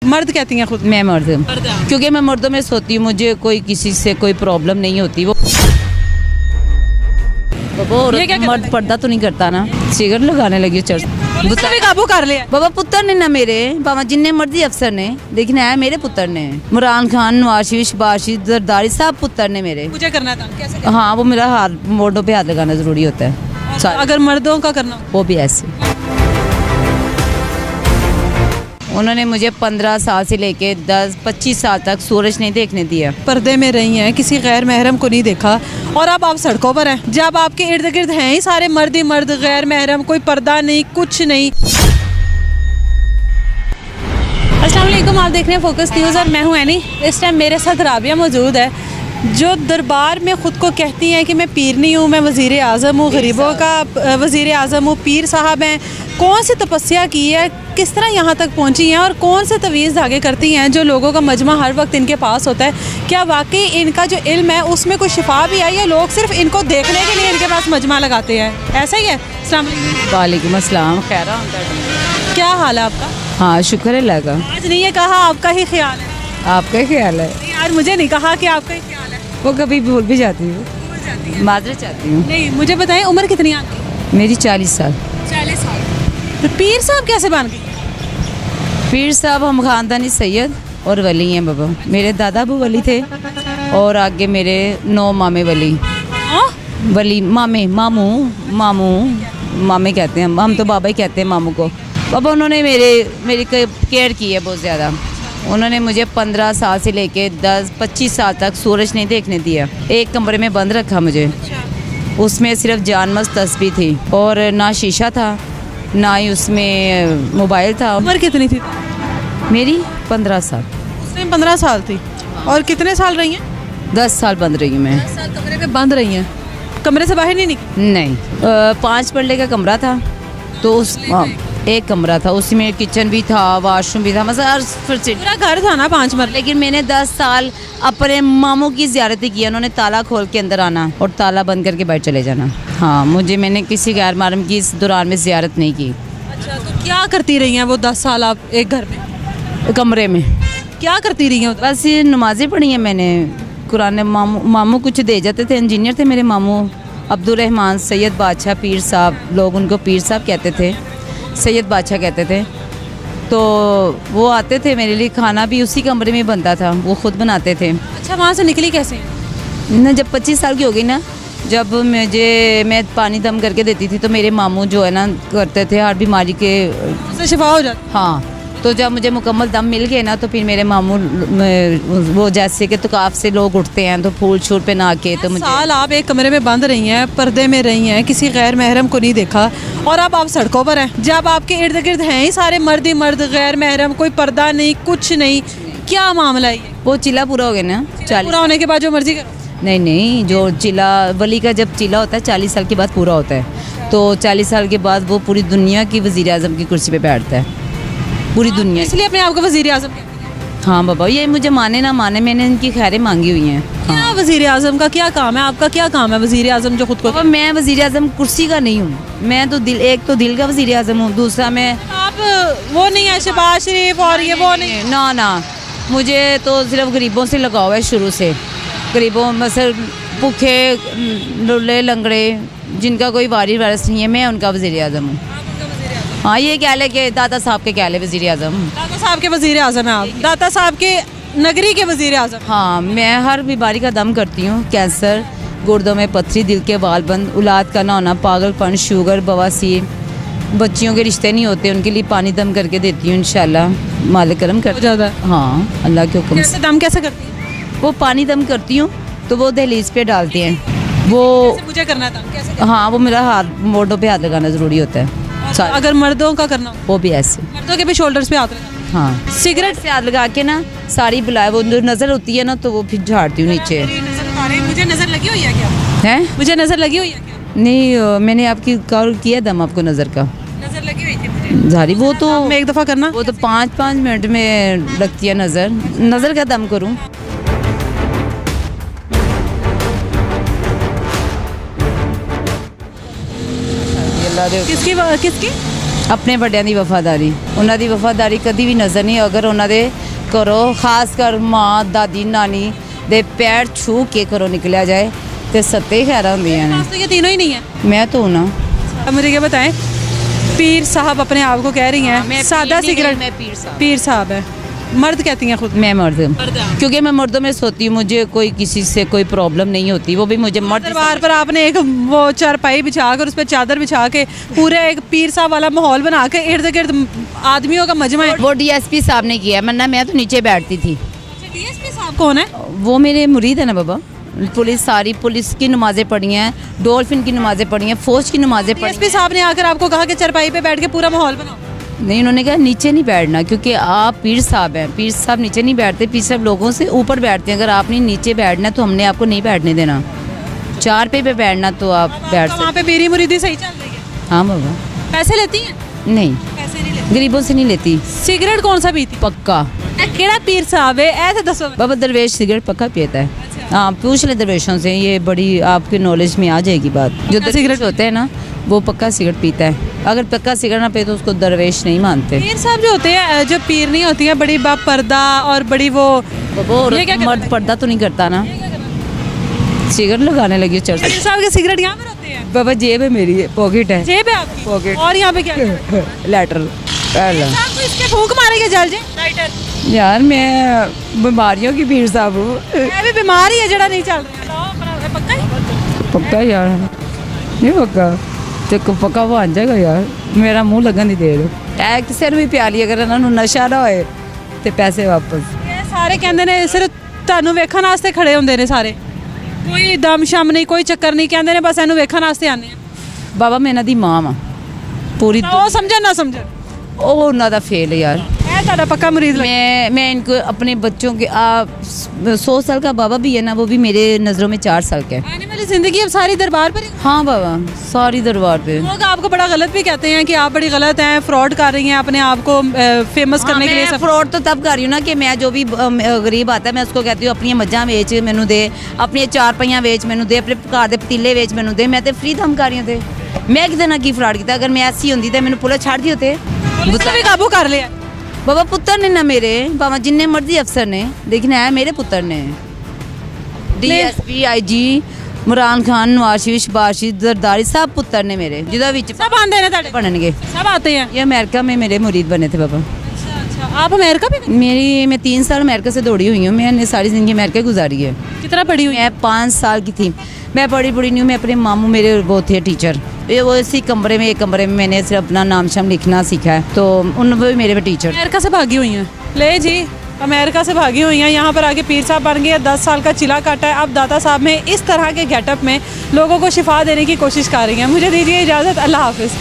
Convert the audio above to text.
मर्द कहती हैं खुद? मैं मर्द हूँ, क्योंकि मैं मर्दों में सोती हूँ, मुझे कोई किसी से कोई प्रॉब्लम नहीं होती। वो ये क्या मर्द पर्दा तो नहीं करता ना, सिगरेट लगाने लगी चर्च। उसने भी काबू कर लिया। बाबा पुत्र ने ना मेरे बाबा जिन्ने मर्जी अफसर ने, लेकिन है मेरे पुत्र ने। इमरान खान, नवाज शरीफ, शबाशी, जरदारी, सब पुत्र ने मेरे। मुझे करना था कैसे? हाँ, वो मेरा हाथ मोढ़ों पे हाथ लगाना जरूरी होता है। अगर मर्दों का करना वो भी ऐसे। उन्होंने मुझे 15 साल से लेके 10-25 साल तक सूरज नहीं देखने दिया। पर्दे में रही हैं, किसी गैर महरम को नहीं देखा, और अब आप सड़कों पर हैं। जब आपके इर्द गिर्द हैं ही सारे मर्द ही मर्द, गैर महरम, कोई पर्दा नहीं, कुछ नहीं। अस्सलाम वालेकुम, आप देख रहे हैं फोकस न्यूज़ और मैं हूं एनी। इस टाइम मेरे साथ राबिया मौजूद है, जो दरबार में ख़ुद को कहती हैं कि मैं पीर नहीं हूँ, मैं वज़ीर आज़म हूँ, गरीबों का वज़ीर आज़म हूँ। पीर साहब हैं, कौन सी तपस्या की है, किस तरह यहाँ तक पहुँची हैं, और कौन से तवीज़ धागे करती हैं जो लोगों का मजमा हर वक्त इनके पास होता है। क्या वाकई इनका जो इल्म है उसमें कोई शिफा भी है, या लोग सिर्फ इनको देखने के लिए इनके पास मजमा लगाते हैं? ऐसा ही है? अस्सलाम वालेकुम अस्सलाम, खैर क्या हाल है आपका? हाँ, शुक्र है लगा। आज नहीं ये कहा आपका ही ख्याल है? आपका ख्याल है? नहीं, आज मुझे नहीं कहा कि आपका ही ख्याल है। वो कभी भूल भी जाती हूँ, माजरत चाहती हूँ। नहीं, मुझे बताएं उम्र कितनी है आपकी? मेरी 40 साल। 40 साल। तो पीर साहब कैसे बन गए? पीर साहब हम खानदानी सैयद और वली हैं बाबा। मेरे दादा अबू वली थे, और आगे मेरे 9 मामे वली। वली मामे, मामे कहते हैं हम तो, बाबा ही कहते हैं मामू को। बाबा उन्होंने मेरी केयर की है बहुत ज़्यादा। उन्होंने मुझे 15 साल से लेके 10-25 साल तक सूरज नहीं देखने दिया। एक कमरे में बंद रखा मुझे, उसमें सिर्फ जानमस तस्बीह थी, और ना शीशा था, ना ही उसमें मोबाइल था। उम्र कितनी थी मेरी 15 साल। उसने 15 साल थी। और कितने साल रही हैं? 10 साल बंद रही हूँ मैं। 10 साल कमरे में बंद रही हैं? कमरे से बाहर नहीं निकली? नहीं, 5 पल्ले का कमरा था, तो उस एक कमरा था, उसी में किचन भी था, वॉशरूम भी था, मतलब पूरा घर था ना 5 मरले। लेकिन मैंने 10 साल अपने मामू की ज़ियारत की। उन्होंने ताला खोल के अंदर आना और ताला बंद करके बाहर चले जाना। हाँ, मैंने किसी गैर महरम की इस दौरान में ज़ियारत नहीं की। अच्छा, तो क्या करती रही हैं वो 10 साल आप एक घर में, कमरे में? क्या करती रही हैं? बस ये नमाज़ें पढ़ी हैं मैंने, कुरान। मामू कुछ दे जाते थे, इंजीनियर थे मेरे मामू, अब्दुर्रहमान सैयद बादशाह पीर साहब, लोग उनको पीर साहब कहते थे, सैयद बादशाह कहते थे। तो वो आते थे मेरे लिए, खाना भी उसी कमरे में बनता था, वो ख़ुद बनाते थे। अच्छा, वहाँ से निकली कैसे? ना जब 25 साल की हो गई ना, जब मैं पानी दम करके देती थी, तो मेरे मामू जो है ना करते थे, हर बीमारी के उससे शिफा हो जाती। हाँ, तो जब मुझे मुकम्मल दम मिल गए ना, तो फिर मेरे मामू वो जैसे कि तुकाफ से लोग उठते हैं तो फूल छूल पहना के, तो मुझे साल आप एक कमरे में बंद रही हैं, पर्दे में रही हैं, किसी गैर महरम को नहीं देखा, और अब आप सड़कों पर हैं। जब आपके इर्द गिर्द हैं ही सारे मर्द ही मर्द, गैर महरम, कोई पर्दा नहीं, कुछ नहीं, क्या मामला है? वो चिल्ला पूरा हो गया ना, 40 पूरा होने के बाद जो मर्जी करो? नहीं, जो चिल्ला वली का जब चिल्ला होता है 40 साल के बाद पूरा होता है, तो 40 साल के बाद वो पूरी दुनिया की वज़ीर आज़म की कुर्सी पे बैठता है, पूरी दुनिया। इसलिए अपने आप को वज़ीर आज़म कहते हैं? हाँ बाबा, ये मुझे माने ना माने, मैंने इनकी खैरें मांगी हुई हैं। क्या वज़ीर आज़म का क्या काम है? आपका क्या काम है वज़ीर आज़म जो खुद को? मैं वज़ीर आज़म कुर्सी का नहीं हूँ, मैं तो एक तो दिल का वज़ीर आज़म हूँ, दूसरा मैं आप वो नहीं है शहबाज शरीफ और ये वो नहीं? ना, मुझे तो सिर्फ गरीबों से लगाव है शुरू से। गरीबों मसल भूखे लुल्ले लंगड़े, जिनका कोई वारिस वारस नहीं है, मैं उनका वज़ीर आज़म हूँ। हाँ, ये क्या है कि दादा साहब के क्या है वज़ीर आज़म। दादा साहब के वज़ीर आज़म है आप? दादा साहब के नगरी के वज़ीर आज़म? हाँ, मैं हर बीमारी का दम करती हूँ। कैंसर, गुर्दों में पथरी, दिल के बाल बंद, औलाद का ना होना, पागलपन, शुगर, बवासीर, बच्चियों के रिश्ते नहीं होते, उनके लिए पानी दम करके देती हूँ इंशाल्लाह, मालिक करम कर ज़्यादा। हाँ, अल्लाह के हुक्म से। दम कैसे करती हैं? वो पानी दम करती हूँ तो वो दहलीज पे डालते हैं, वो मुझे करना था कैसे? हाँ, वो मेरा हाथ मोढ़ों पे हाथ लगाना ज़रूरी होता है। अगर मर्दों का करना वो भी ऐसे, मर्दों के भी शोल्डर्स पे हाथ लगाना? हाँ, सिगरेट से हाथ लगा के ना, साड़ी बुलाए, वो जो नज़र होती है ना, तो वो फिर झाड़ती हूँ नीचे। मुझे नज़र लगी हुई है क्या? है, मुझे नज़र लगी हुई है क्या? नहीं, मैंने आपकी कॉल किया दम आपको नज़र का, नज़र लगी हुई थी मुझे। झाड़ी वो तो एक दफ़ा करना, वो तो 5-5 मिनट में लगती है नज़र का दम करूँ। किसकी? ਆਪਣੇ ਵੱਡਿਆਂ ਦੀ ਵਫਾਦਾਰੀ, ਉਹਨਾਂ ਦੀ ਵਫਾਦਾਰੀ ਕਦੀ ਵੀ ਨਜ਼ਰ ਨਹੀਂ, ਅਗਰ ਉਹਨਾਂ ਦੇ ਘਰੋਂ ਖਾਸ ਕਰ ਮਾਂ ਦਾਦੀ ਨਾਨੀ ਦੇ ਪੈਰ ਛੂ ਕੇ ਘਰੋਂ ਨਿਕਲਿਆ ਜਾਏ ਤੇ ਸੱਤੇ ਖੈਰਾਂ ਹੁੰਦੀਆਂ ਨੇ। तो ये तीनों ही नहीं है। ਮੈਂ ਤਾਂ ਨਾ अब मुझे ये बताएं, पीर साहब अपने आप को कह रही हैं सादा सिगरेट, मैं पीर साहब, पीर साहब है, मर्द कहती हैं खुद। मैं मर्द क्योंकि मैं मर्दों में सोती हूँ, मुझे कोई किसी से कोई प्रॉब्लम नहीं होती, वो भी मुझे मर्द। दरबार पर आपने एक वो चारपाई बिछा कर उस पर चादर बिछा के पूरे एक पीर साहब वाला माहौल बना के इर्द गिर्द आदमियों का मजमा है। वो डीएसपी साहब ने किया, वरना मैं तो नीचे बैठती थी। डीएसपी साहब कौन है? वो मेरे मुरीद है ना बाबा। पुलिस सारी पुलिस की नमाज़ें पढ़ी हैं, डॉल्फिन की नमाज़ें पढ़ी हैं, फौज की नमाज़ें पढ़ी डीएसपी साहब ने आकर आपको कहा कि चारपाई पे बैठ के पूरा माहौल बनाओ? नहीं, उन्होंने कहा नीचे नहीं बैठना, क्योंकि आप पीर साहब हैं, पीर साहब नीचे नहीं बैठते, पीर साहब लोगों से ऊपर बैठते हैं, अगर आपने नीचे बैठना तो हमने आपको नहीं बैठने देना, चारपाई पे बैठना तो आप बैठ वहाँ पे पीरी मुरीदी सही चल रही है? हाँ बाबा। पैसे लेती हैं? नहीं, पैसे नहीं लेती। गरीबों से नहीं लेती। सिगरेट कौन सा पीती? पक्का केड़ा पीर साहब है ऐसे दसो। बाबा दरवेश सिगरेट पक्का पीता है। हाँ, पूछ ले दरवेशों से, ये बड़ी आपकी नॉलेज में आ जाएगी बात। जो सिगरेट होते हैं ना वो पक्का सिगरेट पीता है, अगर पक्का सिगरेट ना पे तो उसको दरवेश नहीं मानते। पीर साहब जो होते हैं, जो पीर नहीं होती हैं, बड़ी बाप पर्दा और बड़ी वो ये क्या करता मर्द पर्दा तो नहीं करता ना, सिगरेट लगाने लगी चर्च। पीर साहब के सिगरेट यहाँ पर होते हैं? बाबा जेब है मेरी, पॉकेट है, जेब है आपकी? पॉकेट। और यहाँ पे क्या है? लेटर। साहब को इसके फूंक मारेंगे जल जे लाइटर। यार मैं बीमारियों की भीड़ साहब हूँ। मैं भी बीमार ही है जड़ा नहीं चल रहा। पक्का ही? पक्का यार, नहीं पक्का तो पक्का वो आ जाएगा यार, मेरा मुंह लगन नहीं दे रहे। ਕਿਸੇ ਨੂੰ ਵੀ ਪਿਆਲੀ ਅਗਰ ਇਹਨਾਂ ਨੂੰ ਨਸ਼ਾ ਨਾ ਹੋਏ ਤੇ ਪੈਸੇ ਵਾਪਸ। ਇਹ ਸਾਰੇ ਕਹਿੰਦੇ ਨੇ ਸਿਰਫ ਤੁਹਾਨੂੰ ਵੇਖਣ ਵਾਸਤੇ ਖੜੇ ਹੁੰਦੇ ਨੇ ਸਾਰੇ, ਕੋਈ ਦਮ ਸ਼ਮ ਨਹੀਂ, ਕੋਈ ਚੱਕਰ ਨਹੀਂ, ਕਹਿੰਦੇ ਨੇ ਬਸ ਇਹਨੂੰ ਵੇਖਣ ਵਾਸਤੇ ਆਨੇ ਆ। ਬਾਬਾ ਮੈਂ ਇਹਨਾਂ ਦੀ ਮਾਂ ਵਾਂ पूरी। ਉਹ ਸਮਝਣ ਨਾ ਸਮਝਣ, ਉਹ ਉਹਨਾਂ ਦਾ ਫੇਲ यार। ਇਹ ਤੁਹਾਡਾ ਪੱਕਾ ਮਰੀਜ਼ ਲੱਗਦਾ। मैं इनको अपने बच्चों के 100 साल का बाबा भी है ना, वो भी मेरे नज़रों में 4 साल का है। आने वाली जिंदगी अब सारी दरबार पर ही। हाँ बाबा, सारी दरबार पे। लोग आपको बड़ा गलत भी कहते हैं कि आप बड़ी गलत हैं, फ्रॉड कर रही हैं अपने आप को फेमस करने के लिए। मैं फ्रॉड तो तब कर रही हूँ ना कि मैं जो भी गरीब आता है मैं उसको कहती हूँ अपनी मज्जां वेच मैनू दे, अपनी चारपाइयां वेच मैनू दे, अपने घर के पतीले वेच मैनू दे। मैं तो फ्री दम कर रही हूँ थे, मैं किते ना की फ्रॉड किया। अगर मैं ऐसी होंगी तो मैंने पुलिस छाड़ दी होते, पुलिस ने भी काबू कर लिया। बाबा पुत्र ने ना मेरे, भावें जिन्ने मर्जी अफसर ने, लेकिन है मेरे पुत्र ने। डीएसपी आईजी मुरान खान नवाज शरीफ शबाज शरीफ जरदारी सब पुत्र ने मेरे, जिदा विच सब आंदे ने ਤੁਹਾਡੇ? बननगे, सब आते हैं। ये अमेरिका में मेरे मुरीद बने थे बाबा। अच्छा, आप अमेरिका भी? मैं 3 साल अमेरिका से दौड़ी हुई हूँ, मैंने सारी ज़िंदगी अमेरिका गुजारी है। कितना पढ़ी हुई? मैं 5 साल की थी, मैं बड़ी नहीं हूँ। मैं अपने मामू मेरे वो थे टीचर, वो इसी कमरे में, एक कमरे में मैंने सिर्फ अपना नाम शाम लिखना सीखा है, तो उन वो भी मेरे टीचर। अमेरिका से भागी हुई हैं? ले जी, अमेरिका से भागी हुई हैं, यहाँ पर आके पीर साहब बन गए, 10 साल का चिला काटा है। अब दाता साहब में इस तरह के गेटअप में लोगों को शिफा देने की कोशिश कर रही हैं। मुझे दीजिए इजाज़त, अल्लाह हाफिज़।